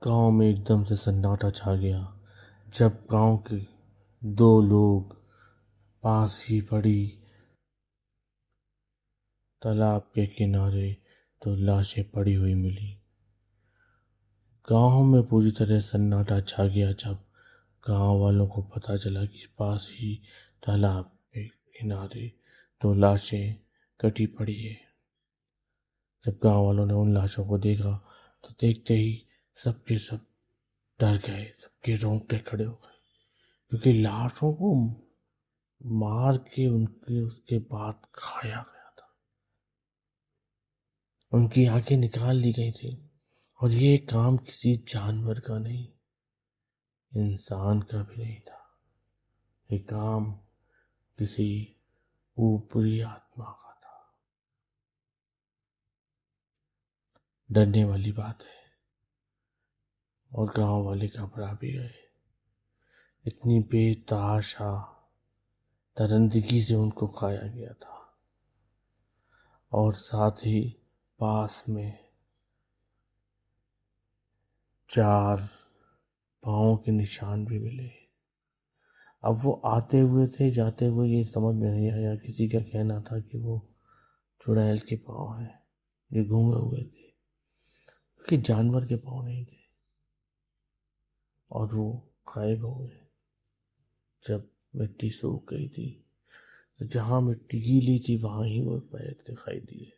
गांव में एकदम से सन्नाटा छा गया जब गांव के दो लोग पास ही पड़ी तालाब के किनारे तो लाशें पड़ी हुई मिली। गांव में पूरी तरह सन्नाटा छा गया जब गांव वालों को पता चला कि पास ही तालाब के किनारे दो लाशें कटी पड़ी है। जब गांव वालों ने उन लाशों को देखा तो देखते ही सबके सब डर गए, सबके रोंगटे खड़े हो गए, क्योंकि लाशों को मार के उनके उसके बाद खाया गया था, उनकी आंखें निकाल ली गई थी। और ये काम किसी जानवर का नहीं, इंसान का भी नहीं था, ये काम किसी ऊपरी आत्मा का था। डरने वाली बात है। और गांव वाले घबरा भी गए, इतनी बेतहाशा दरिंदगी से उनको खाया गया था। और साथ ही पास में 4 पाँव के निशान भी मिले। अब वो आते हुए थे, जाते हुए ये समझ में नहीं आया। किसी का कहना था कि वो चुड़ैल के पाँव हैं जो घूमे हुए थे, क्योंकि जानवर के पाँव नहीं थे। और वो गायब हो गए जब मिट्टी सूख गई थी। तो जहाँ मिट्टी गीली थी वहाँ ही वो पैर दिखाई दिए।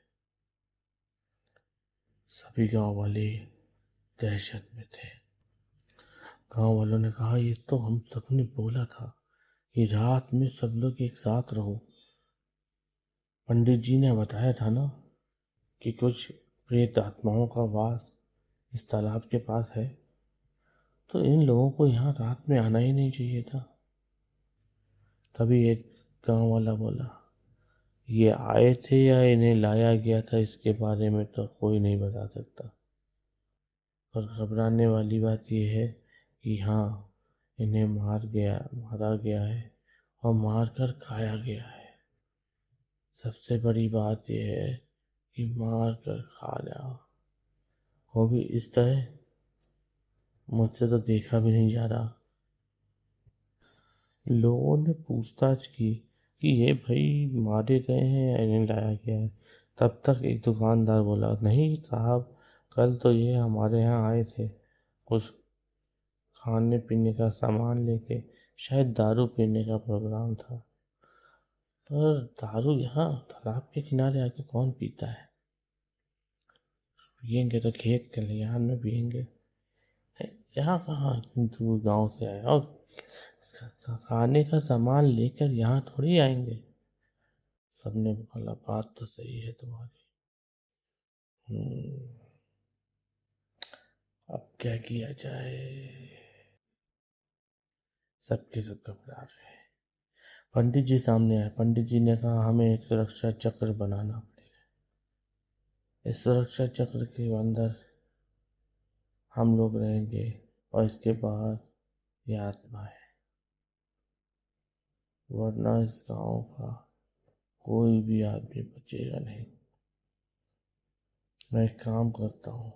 सभी गांव वाले दहशत में थे। गांव वालों ने कहा, ये तो हम सबने बोला था कि रात में सब लोग एक साथ रहो। पंडित जी ने बताया था ना कि कुछ प्रेत आत्माओं का वास इस तालाब के पास है, तो इन लोगों को यहाँ रात में आना ही नहीं चाहिए था। तभी एक गांव वाला बोला, ये आए थे या इन्हें लाया गया था इसके बारे में तो कोई नहीं बता सकता, पर घबराने वाली बात यह है कि हाँ, इन्हें मारा गया है और मार कर खाया गया है। सबसे बड़ी बात यह है कि मार कर खा लिया, वो भी इस तरह, मुझसे तो देखा भी नहीं जा रहा। लोगों ने पूछताछ की कि ये भाई मारे गए हैं या इन्हें लाया गया है। तब तक एक दुकानदार बोला, नहीं साहब, कल तो ये हमारे यहाँ आए थे कुछ खाने पीने का सामान लेके, शायद दारू पीने का प्रोग्राम था। पर दारू यहाँ तालाब के किनारे आके कौन पीता है? पियेंगे तो खेत खलिहान में पियेंगे, यहाँ कहाँ इतनी दूर गांव से आए और खाने का सामान लेकर यहाँ थोड़ी आएंगे। सबने बोला, बात तो सही है तुम्हारी। अब क्या किया जाए? सबके सब घबरा गए। पंडित जी सामने आए। पंडित जी ने कहा, हमें एक सुरक्षा चक्र बनाना पड़ेगा। इस सुरक्षा चक्र के अंदर हम लोग रहेंगे और इसके बाहर ये आत्मा है, वरना इस गांव का कोई भी आदमी बचेगा नहीं। मैं एक काम करता हूँ,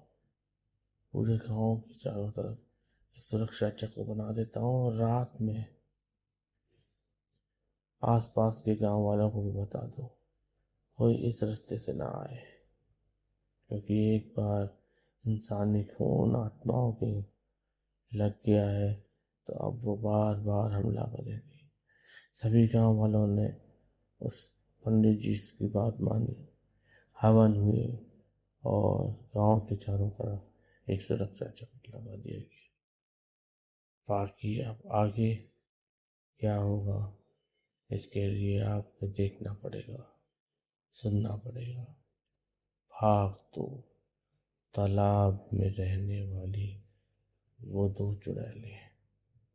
पूरे गांव की चारों तरफ एक सुरक्षा चक्र बना देता हूँ और रात में आसपास के गांव वालों को भी बता दो कोई इस रास्ते से ना आए, क्योंकि एक बार इंसानी खून आत्माओं के लग गया है तो अब वो बार बार हमला करेगी। सभी गांव वालों ने उस पंडित जी की बात मानी। हवन हुए और गांव के चारों तरफ एक सुरक्षा चक्र लगा दिया गया। बाकी अब आगे क्या होगा, इसके लिए आपको देखना पड़ेगा, सुनना पड़ेगा। भाग तो तालाब में रहने वाली वो 2 चुड़ैलें।